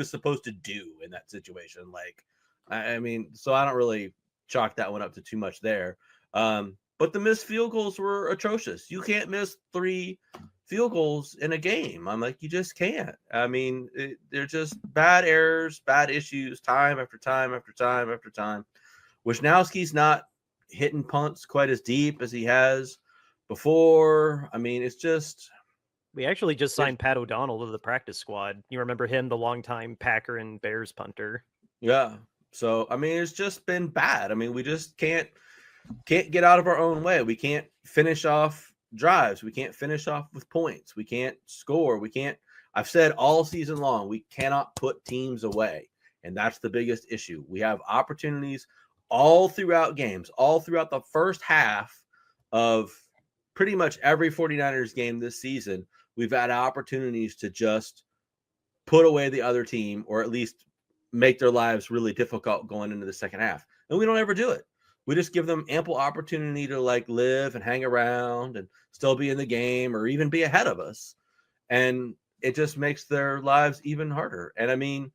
S4: supposed to do in that situation. Like, I mean, so I don't really chalk that one up to too much there. But the missed field goals were atrocious. You can't miss 3 field goals in a game. I'm like, you just can't. I mean, they're just bad errors, bad issues, time after time after time after time. Wisnowski's not hitting punts quite as deep as he has before. I mean, it's just.
S2: We actually just signed Pat O'Donnell to the practice squad. You remember him, the longtime Packer and Bears punter.
S4: Yeah. So, I mean, it's just been bad. I mean, we just can't get out of our own way. We can't finish off drives. We can't finish off with points. We can't score. I've said all season long, we cannot put teams away. And that's the biggest issue. We have opportunities all throughout games, all throughout the first half of pretty much every 49ers game this season, we've had opportunities to just put away the other team, or at least make their lives really difficult going into the second half. And we don't ever do it. We just give them ample opportunity to like live and hang around and still be in the game or even be ahead of us. And it just makes their lives even harder. And I mean,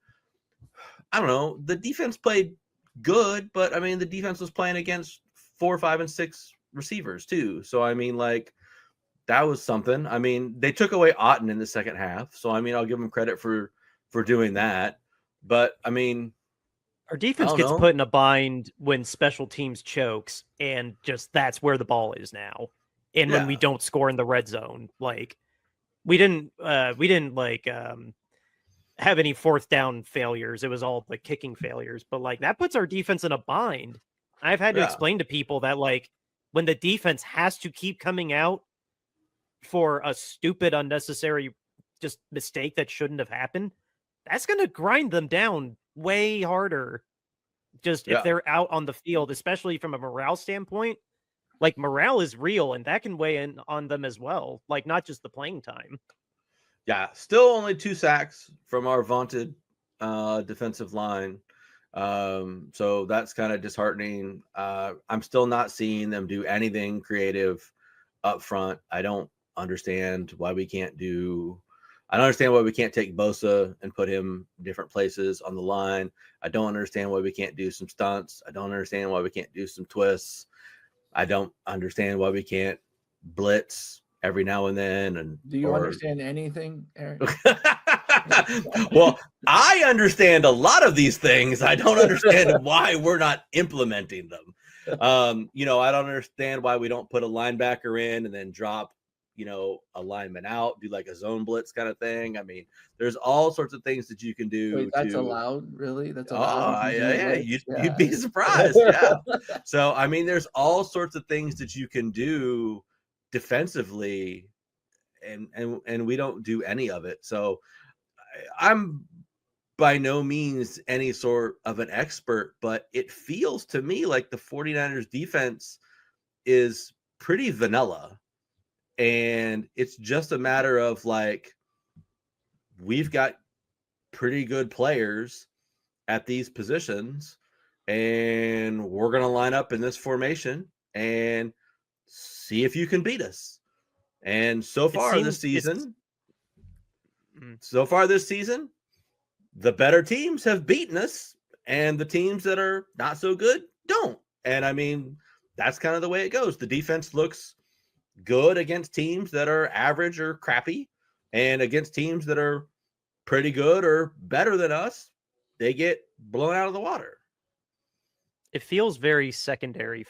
S4: I don't know, the defense played good, but I mean, the defense was playing against 4, 5, and 6 receivers too. So, I mean, like, that was something. I mean, they took away Otten in the second half. So, I mean, I'll give them credit for doing that. But I mean,
S2: our defense gets put in a bind when special teams chokes, and just that's where the ball is now. And when we don't score in the red zone, like we didn't like have any fourth down failures. It was all like kicking failures, but like that puts our defense in a bind. I've had to explain to people that like when the defense has to keep coming out for a stupid, unnecessary just mistake that shouldn't have happened, that's going to grind them down way harder. Just if they're out on the field, especially from a morale standpoint, like morale is real and that can weigh in on them as well. Like not just the playing time.
S4: Yeah, still only 2 sacks from our vaunted defensive line. So that's kind of disheartening. I'm still not seeing them do anything creative up front. I don't understand why we can't take Bosa and put him in different places on the line. I don't understand why we can't do some stunts. I don't understand why we can't do some twists. I don't understand why we can't blitz every now and then. And
S3: do you understand anything, Eric?
S4: Well, I understand a lot of these things. I don't understand why we're not implementing them. I don't understand why we don't put a linebacker in and then drop, a lineman out, do like a zone blitz kind of thing. I mean, there's all sorts of things that you can do.
S3: Wait, that's allowed, really? That's allowed.
S4: Oh, yeah. You'd be surprised. Yeah. So, I mean, there's all sorts of things that you can do defensively, and we don't do any of it. So I'm by no means any sort of an expert, but it feels to me like the 49ers defense is pretty vanilla. And it's just a matter of like, we've got pretty good players at these positions, and we're going to line up in this formation and see if you can beat us. And so far this season, the better teams have beaten us, and the teams that are not so good don't. And I mean, that's kind of the way it goes. The defense looks good against teams that are average or crappy, and against teams that are pretty good or better than us, they get blown out of the water.
S2: It feels very secondary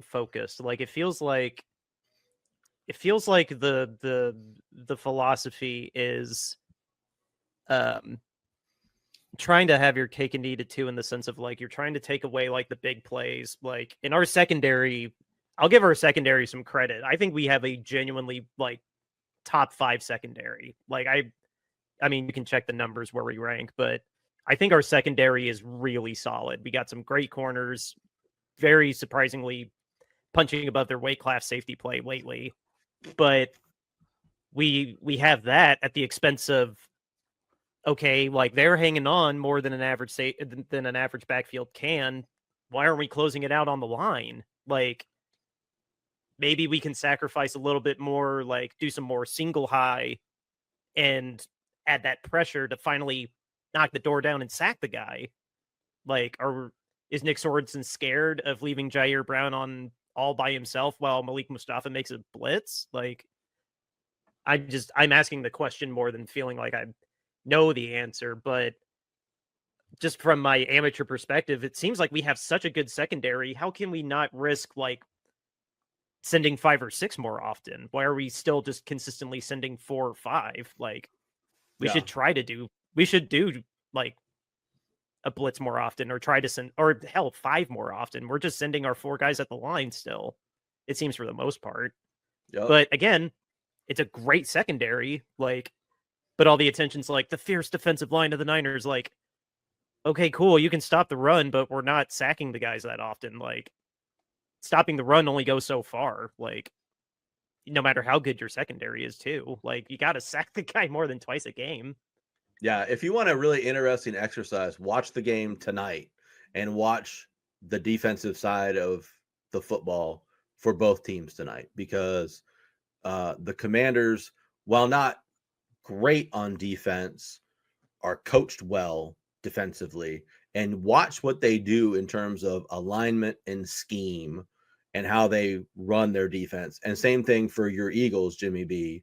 S2: focused. Like it feels like the philosophy is trying to have your cake and eat it too, in the sense of like you're trying to take away like the big plays. Like in our secondary, I'll give our secondary some credit. I think we have a genuinely like top 5 secondary. Like I mean, you can check the numbers where we rank, but I think our secondary is really solid. We got some great corners, very surprisingly punching above their weight class safety play lately. But we have that at the expense of, okay, like they're hanging on more than an average backfield can. Why aren't we closing it out on the line? Like maybe we can sacrifice a little bit more, like do some more single high and add that pressure to finally knock the door down and sack the guy. Like, is Nick Sorensen scared of leaving Jair Brown on all by himself while Malik Mustafa makes a blitz? Like, I'm asking the question more than feeling like I know the answer, but just from my amateur perspective, it seems like we have such a good secondary. How can we not risk like sending 5 or 6 more often? Why are we still just consistently sending 4 or 5? Like we should do like a blitz more often, or try to send, or hell, 5 more often. We're just sending our 4 guys at the line still, it seems, for the most part.
S4: Yep.
S2: But again, it's a great secondary, like, but all the attention's like the fierce defensive line of the Niners. Like, okay, cool, you can stop the run, but we're not sacking the guys that often. Like, stopping the run only goes so far. Like, no matter how good your secondary is too. Like you got to sack the guy more than twice a game.
S4: Yeah, if you want a really interesting exercise, watch the game tonight and watch the defensive side of the football for both teams tonight, because the Commanders, while not great on defense, are coached well defensively. And watch what they do in terms of alignment and scheme and how they run their defense. And same thing for your Eagles, Jimmy B.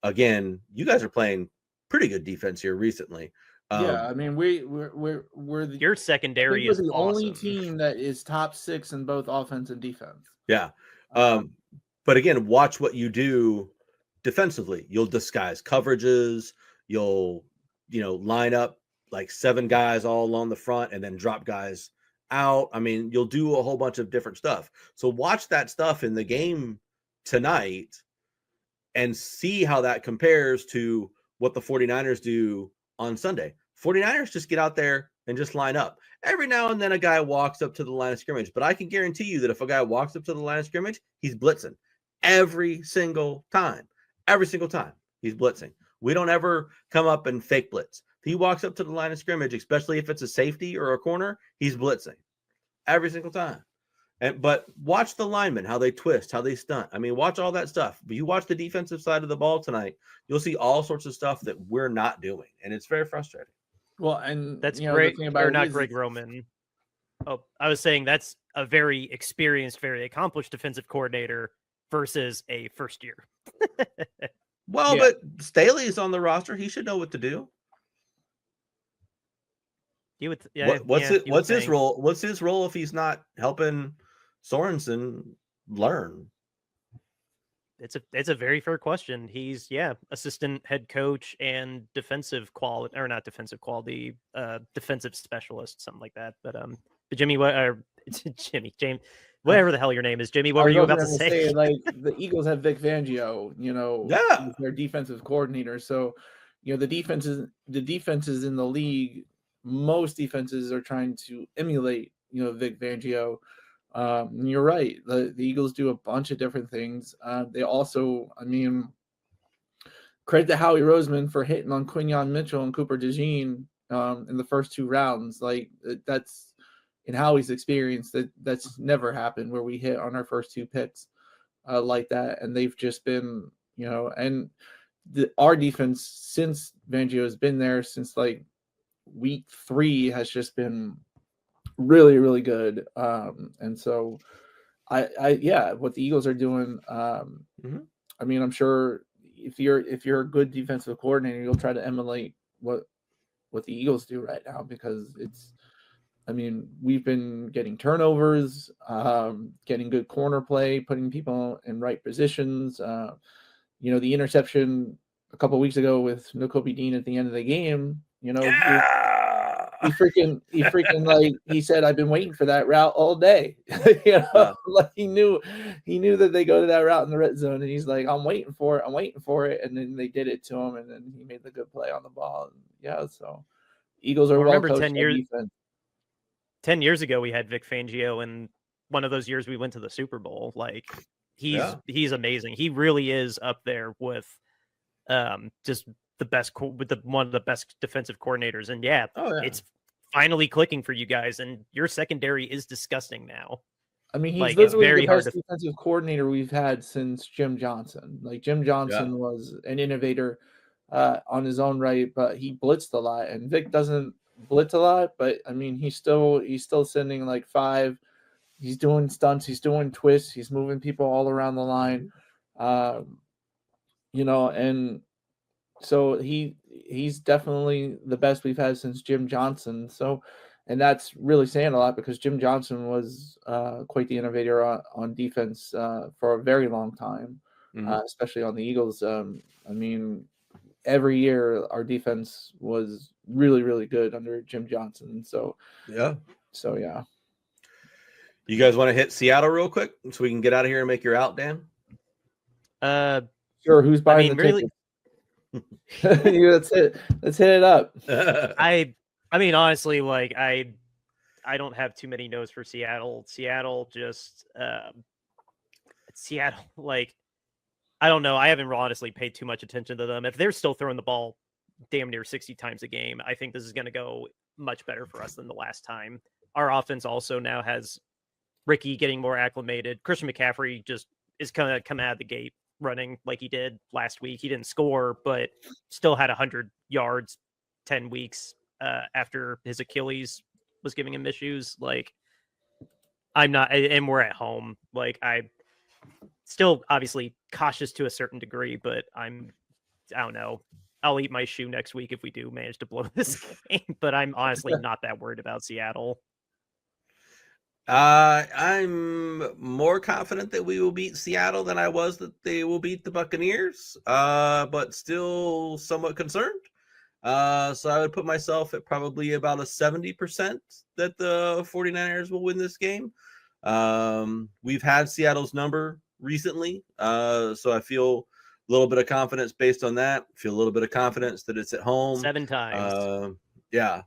S4: Again, you guys are playing pretty good defense here recently.
S3: Yeah, I mean we're the,
S2: Your
S3: I think
S2: secondary
S3: we're
S2: is
S3: the only
S2: awesome.
S3: team that is top 6 in both offense and defense.
S4: Yeah. But again, watch what you do defensively. You'll disguise coverages. You'll, line up like 7 guys all along the front and then drop guys out. I mean, you'll do a whole bunch of different stuff. So watch that stuff in the game tonight and see how that compares to what the 49ers do on Sunday. 49ers just get out there and just line up. Every now and then a guy walks up to the line of scrimmage, but I can guarantee you that if a guy walks up to the line of scrimmage, he's blitzing every single time. Every single time he's blitzing. We don't ever come up and fake blitz. If he walks up to the line of scrimmage, especially if it's a safety or a corner, he's blitzing every single time. But watch the linemen, how they twist, how they stunt. I mean, watch all that stuff. But you watch the defensive side of the ball tonight, you'll see all sorts of stuff that we're not doing, and it's very frustrating.
S3: Well, and
S2: that's
S3: great.
S2: The thing about not Greg Roman. Oh, I was saying that's a very experienced, very accomplished defensive coordinator versus a first year.
S4: Well, yeah. But Staley is on the roster. He should know what to do.
S2: You would, yeah,
S4: what's his role? What's his role if he's not helping Sorensen learn?
S2: It's a very fair question. He's assistant head coach and defensive specialist, something like that. But Jimmy, James, whatever the hell your name is, Jimmy. What were you about to say?
S3: Like the Eagles have Vic Fangio,
S4: yeah,
S3: their defensive coordinator. So, the defenses in the league, most defenses are trying to emulate, Vic Fangio. You're right. The Eagles do a bunch of different things. They also, credit to Howie Roseman for hitting on Quinyon Mitchell and Cooper DeJean in the first 2 rounds. Like that's in Howie's experience that's never happened where we hit on our first 2 picks like that. And they've just been, and our defense since Fangio has been there since like week 3 has just been really, really good. And so what the Eagles are doing, I'm sure if you're a good defensive coordinator, you'll try to emulate what the Eagles do right now, because we've been getting turnovers, getting good corner play, putting people in right positions. The interception a couple of weeks ago with Nakobe Dean at the end of the game, he freaking like he said, I've been waiting for that route all day. Like he knew that they go to that route in the red zone, and he's like, I'm waiting for it, and then they did it to him, and then he made the good play on the ball. And so Eagles are well coached.
S2: 10 years ago we had Vic Fangio, and one of those years we went to the Super Bowl. Like he's amazing. He really is up there with just the best one of the best defensive coordinators. And it's finally clicking for you guys, and your secondary is disgusting now.
S3: He's literally the best defensive coordinator we've had since Jim Johnson. Like Jim Johnson was an innovator on his own right, but he blitzed a lot, and Vic doesn't blitz a lot, but he's still sending like 5. He's doing stunts, he's doing twists, he's moving people all around the line. And so he's definitely the best we've had since Jim Johnson. So, and that's really saying a lot, because Jim Johnson was quite the innovator on defense for a very long time, especially on the Eagles. Every year our defense was really, really good under Jim Johnson. So yeah.
S4: You guys want to hit Seattle real quick so we can get out of here and make your out, Dan?
S3: Sure. Who's buying the tickets? Let's hit it up.
S2: Honestly, like I don't have too many no's for Seattle. Seattle, like I don't know. I haven't honestly paid too much attention to them. If they're still throwing the ball damn near 60 times a game, I think this is going to go much better for us than the last time. Our offense also now has Ricky getting more acclimated. Christian McCaffrey just is going to come out of the gate running like he did last week. He didn't score, but still had 100 yards 10 weeks after his Achilles was giving him issues. Like, I'm not, and we're at home. Like, I still obviously cautious to a certain degree, but I don't know. I'll eat my shoe next week if we do manage to blow this game, but I'm honestly not that worried about Seattle.
S4: I'm more confident that we will beat Seattle than I was that they will beat the Buccaneers, but still somewhat concerned. So I would put myself at probably about a 70% that the 49ers will win this game. We've had Seattle's number recently, so I feel a little bit of confidence based on that. Feel a little bit of confidence that it's at home
S2: 7 times.
S4: Yeah.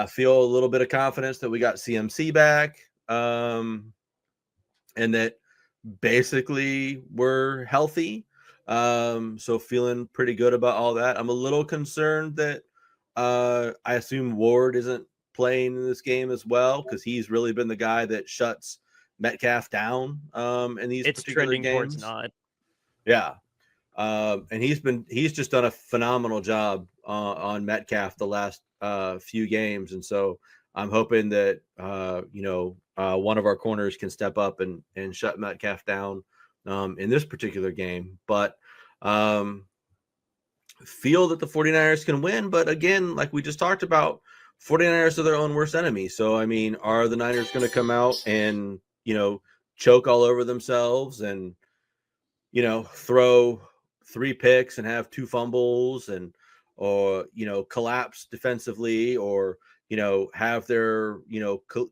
S4: Feel a little bit of confidence that we got CMC back, and that basically we're healthy. So feeling pretty good about all that. I'm a little concerned that I assume Ward isn't playing in this game as well, because he's really been the guy that shuts Metcalf down in these particular
S2: trending
S4: games.
S2: towards not.
S4: Yeah. And he's just done a phenomenal job on Metcalf the last few games. And so I'm hoping that one of our corners can step up and shut Metcalf down in this particular game. But feel that the 49ers can win. But again, like we just talked about, 49ers are their own worst enemy. So, I mean, are the Niners going to come out and, choke all over themselves and, throw 3 picks and have 2 fumbles or collapse defensively, or, have their,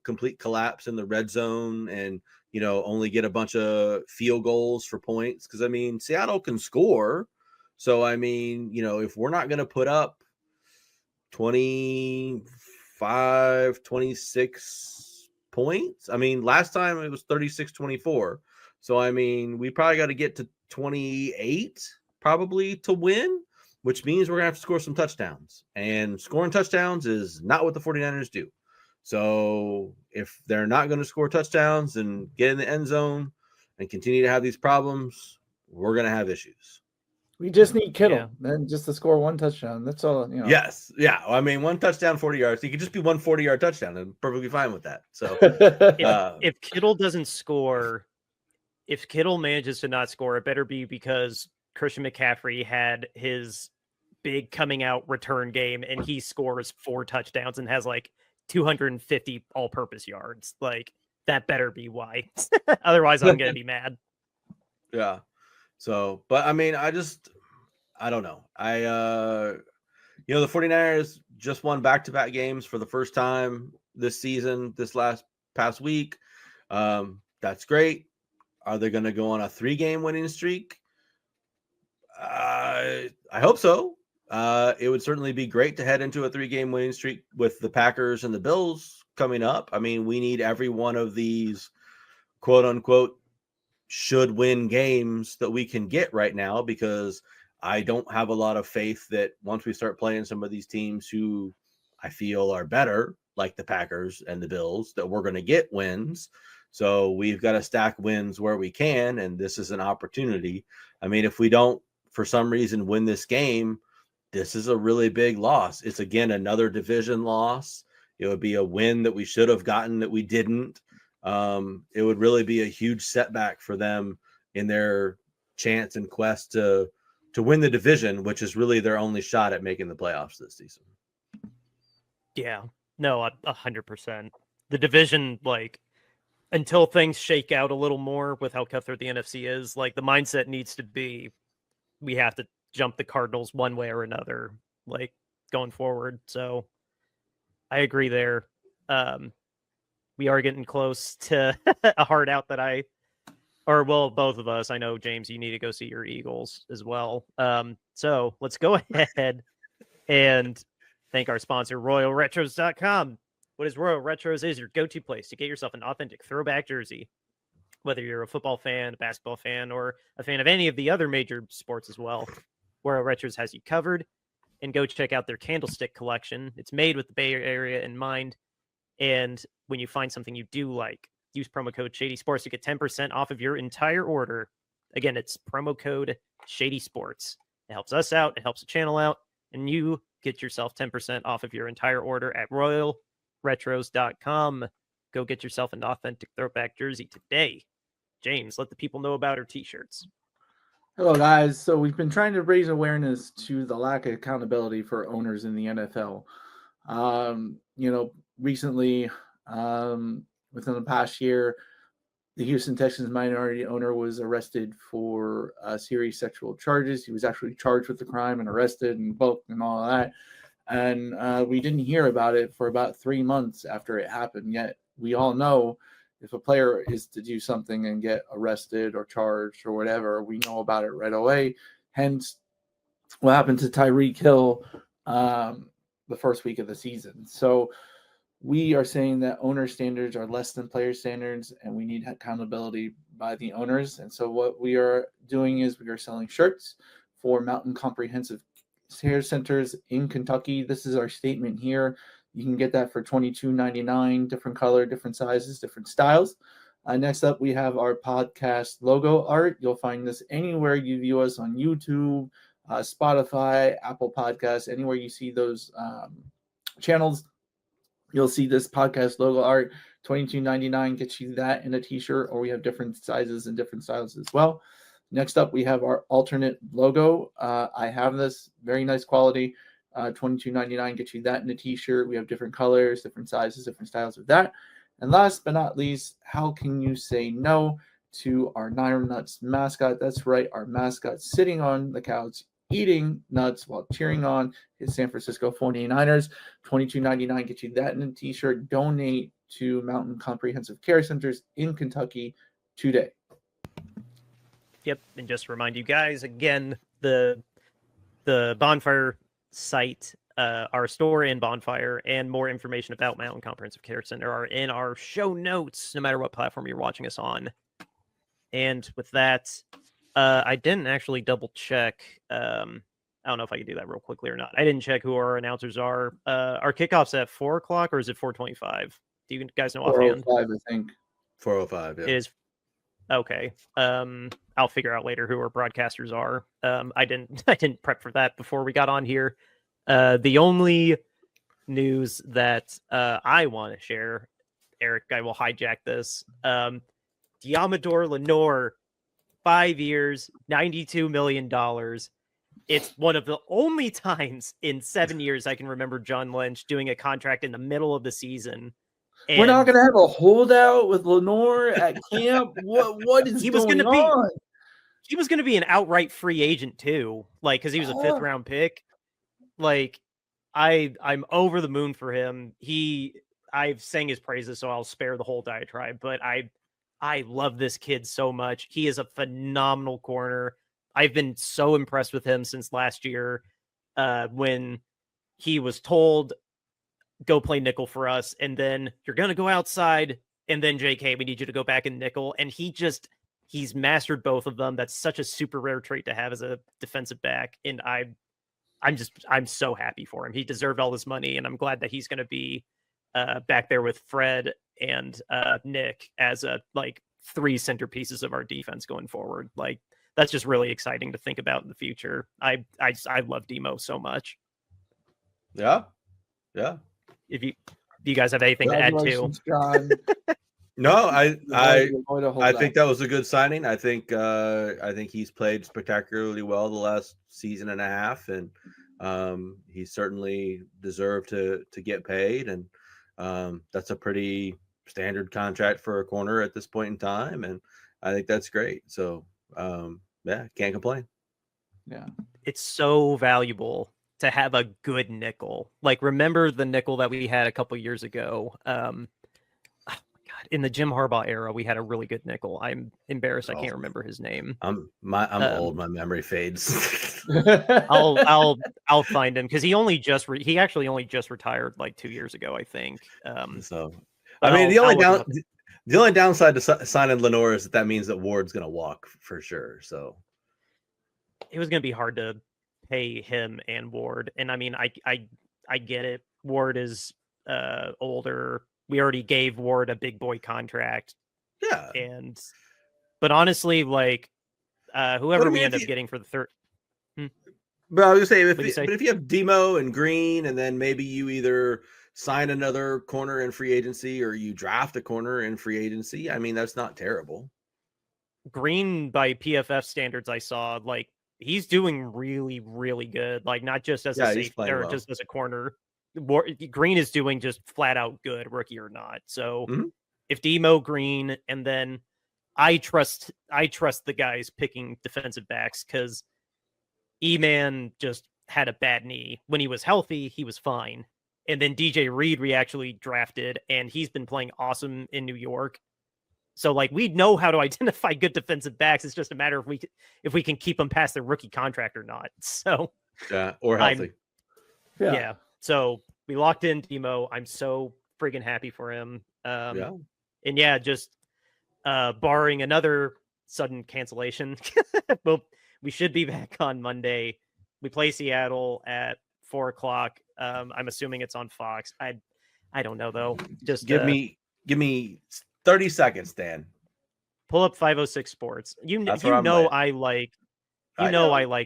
S4: complete collapse in the red zone and, only get a bunch of field goals for points? Because, I mean, Seattle can score. So, I mean, if we're not going to put up 25, 26 points, I mean, last time it was 36-24. So, I mean, we probably got to get to 28 probably to win, which means we're going to have to score some touchdowns. And scoring touchdowns is not what the 49ers do. So if they're not going to score touchdowns and get in the end zone and continue to have these problems, we're going to have issues.
S3: We just need Kittle, then just to score 1 touchdown. That's all.
S4: Yes. Yeah. I mean, 1 touchdown, 40 yards. It could just be 1 40-yard touchdown. I'm perfectly fine with that. So
S2: if Kittle doesn't score, if Kittle manages to not score, it better be because Christian McCaffrey had his big coming out return game and he scores 4 touchdowns and has like 250 all-purpose yards. Like, that better be why. Otherwise, I'm going to be mad.
S4: Yeah. So, but I mean, I don't know. The 49ers just won back-to-back games for the first time this season, past week. That's great. Are they going to go on a 3-game winning streak? I hope so. It would certainly be great to head into a 3-game winning streak with the Packers and the Bills coming up. I mean, we need every one of these quote unquote should win games that we can get right now, because I don't have a lot of faith that once we start playing some of these teams who I feel are better, like the Packers and the Bills, that we're going to get wins. So we've got to stack wins where we can, and this is an opportunity. I mean, if we don't, for some reason, win this game, this is a really big loss. It's, again, another division loss. It would be a win that we should have gotten that we didn't. It would really be a huge setback for them in their chance and quest to win the division, which is really their only shot at making the playoffs this season.
S2: Yeah, no, 100%. The division, like, until things shake out a little more with how cutthroat the NFC is, like, the mindset needs to be, we have to jump the Cardinals one way or another, like, going forward. So I agree there. We are getting close to a hard out that both of us. I know, James, you need to go see your Eagles as well. So let's go ahead and thank our sponsor, RoyalRetros.com. What is Royal Retros is your go-to place to get yourself an authentic throwback jersey. whether you're a football fan, a basketball fan, or a fan of any of the other major sports as well, Royal Retros has you covered. And go check out their Candlestick collection. It's made with the Bay Area in mind. And when you find something you do like, use promo code Shady Sports to get 10% off of your entire order. Again, it's promo code Shady Sports. It helps us out. It helps the channel out. And you get yourself 10% off of your entire order at royalretros.com. Go get yourself an authentic throwback jersey today. James, let the people know about our t-shirts.
S3: Hello, guys. So we've been trying to raise awareness to the lack of accountability for owners in the NFL. Recently, within the past year, the Houston Texans minority owner was arrested for serious sexual charges. He was actually charged with the crime and arrested and booked and all of that. And we didn't hear about it for about 3 months after it happened. Yet we all know if a player is to do something and get arrested or charged or whatever, we know about it right away. Hence, what happened to Tyreek Hill the first week of the season. So we are saying that owner standards are less than player standards, and we need accountability by the owners. And so what we are doing is we are selling shirts for Mountain Comprehensive Care Centers in Kentucky. This is our statement here. You can get that for $22.99, different color, different sizes, different styles. Next up, we have our podcast logo art. You'll find this anywhere you view us on YouTube, Spotify, Apple Podcasts, anywhere you see those channels. You'll see this podcast logo art. $22.99 gets you that in a t-shirt, or we have different sizes and different styles as well. Next up, we have our alternate logo. I have this, very nice quality. $22.99 gets you that in a t-shirt. We have different colors, different sizes, different styles of that. And last but not least, how can you say no to our Niner Nuts mascot? That's right, our mascot sitting on the couch eating nuts while cheering on his San Francisco 49ers. $22.99 gets you that in a t-shirt. Donate to Mountain Comprehensive Care Centers in Kentucky today.
S2: Yep, and just to remind you guys, again, the Bonfire site, our store in Bonfire, and more information about Mountain Comprehensive Care Center are in our show notes, no matter what platform you're watching us on. And with that, I didn't actually double check. I don't know if I can do that real quickly or not. I didn't check who our announcers are. Our kickoff's at 4:00, or is it 4:25? Do you guys know offhand?
S3: 4:05, I think.
S4: 4:05. Yeah.
S2: It is. Okay. I'll figure out later who our broadcasters are. I didn't prep for that before we got on here. The only news that I want to share, Eric, I will hijack this. Diamador Lenore, 5 years, $92 million. It's one of the only times in 7 years I can remember John Lynch doing a contract in the middle of the season. And
S3: we're not going to have a holdout with Lenore at camp. What is going on?
S2: He was going to be an outright free agent too, like because he was a 5th round pick. Like I'm over the moon for him. I've sang his praises, so I'll spare the whole diatribe. But I love this kid so much. He is a phenomenal corner. I've been so impressed with him since last year when he was told, go play nickel for us, and then you're going to go outside, and then JK, we need you to go back in nickel. And he's mastered both of them. That's such a super rare trait to have as a defensive back. And I'm so happy for him. He deserved all this money, and I'm glad that he's going to be back there with Fred and Nick as like 3 centerpieces of our defense going forward. Like, that's just really exciting to think about in the future. I love Demo so much.
S4: Yeah.
S2: Do you guys have anything to add to?
S3: John.
S4: No, I think that was a good signing. I think he's played spectacularly well the last season and a half, and he certainly deserved to get paid. And that's a pretty standard contract for a corner at this point in time, and I think that's great. So yeah, can't complain.
S3: Yeah,
S2: it's so valuable to have a good nickel. Like, remember the nickel that we had a couple years ago? Oh my God, in the Jim Harbaugh era, we had a really good nickel. I'm embarrassed I can't remember his name.
S4: I'm old. My memory fades.
S2: I'll find him because he actually only just retired like 2 years ago, I think.
S4: So I mean, the The only downside to signing Lenore is that means that Ward's going to walk for sure. So
S2: it was going to be hard to pay him and Ward. And I mean, I get it. Ward is older. We already gave Ward a big boy contract.
S4: yeah.
S2: But honestly, like whoever we end up getting for the third.
S4: But I was gonna say,
S2: But
S4: if you have Demo and Green, and then maybe you either sign another corner in free agency or you draft a corner in free agency, I mean, that's not terrible.
S2: Green, by PFF standards, I saw, like, he's doing really, really good. Like, not just as a safety or just as a corner. Green is doing just flat out good, rookie or not. So if Demo, Green, and then I trust the guys picking defensive backs, because E-Man just had a bad knee. When he was healthy, he was fine. And then DJ Reed we actually drafted, and he's been playing awesome in New York. So, like, we know how to identify good defensive backs. It's just a matter of if we can keep them past their rookie contract or not. So
S4: yeah, or healthy.
S2: Yeah. So we locked in Demo. I'm so friggin' happy for him. And yeah, just barring another sudden cancellation, well, we should be back on Monday. We play Seattle at 4:00. I'm assuming it's on Fox. I don't know though. Just
S4: give me 30 seconds, Dan.
S2: Pull up 506 Sports. I like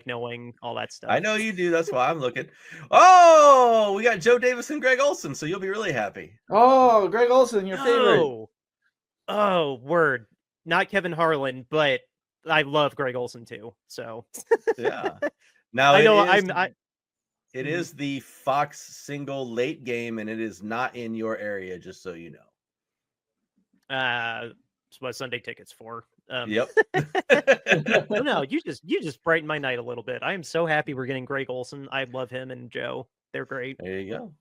S2: knowing all that stuff.
S4: I know you do. That's why I'm looking. Oh, we got Joe Davis and Greg Olson, so you'll be really happy.
S3: Oh, Greg Olson, your favorite.
S2: Oh, word. Not Kevin Harlan, but I love Greg Olson too. So
S4: yeah. Now it is the Fox single late game, and it is not in your area, just so you know.
S2: That's what Sunday tickets for.
S4: Yep.
S2: No, you just brighten my night a little bit. I am so happy we're getting Greg Olson. I love him and Joe. They're great.
S4: There you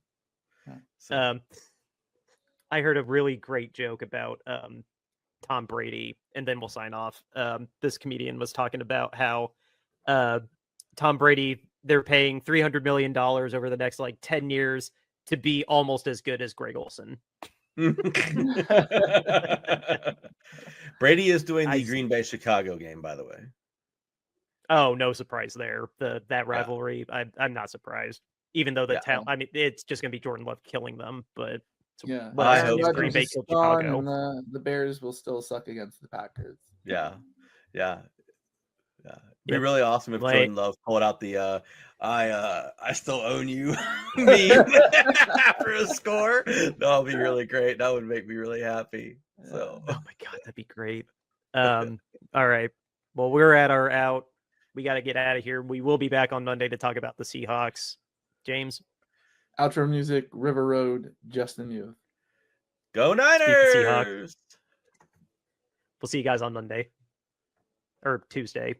S4: go.
S2: I heard a really great joke about Tom Brady, and then we'll sign off. This comedian was talking about how Tom Brady, they're paying $300 million over the next 10 years to be almost as good as Greg Olson.
S4: Brady is doing the Green Bay Chicago game, by the way.
S2: Oh, no surprise there. That rivalry, I'm not surprised. Even though talent, I mean, it's just gonna be Jordan Love killing them, but
S3: I
S2: hope Green Bay killed Chicago.
S3: And the Bears will still suck against the Packers.
S4: Yeah. It'd be really awesome if Jordan Love pulled out the I still own you meme after a score. That would be really great. That would make me really happy. So
S2: oh my god, that'd be great. All right. Well, we're at our out. We got to get out of here. We will be back on Monday to talk about the Seahawks. James.
S3: Outro music, River Road, Justin Youth.
S4: Go Niners!
S2: We'll see you guys on Monday. Or Tuesday.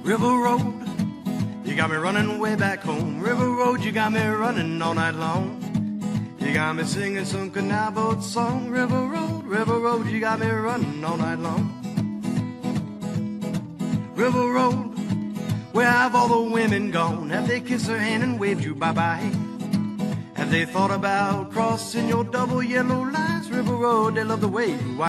S1: River Road, you got me running way back home. River Road, you got me running all night long. You got me singing some canal boat song. River Road, you got me running all night long. River Road, where have all the women gone? Have they kissed her hand and waved you bye-bye? Have they thought about crossing your double yellow lines? River Road, they love the way you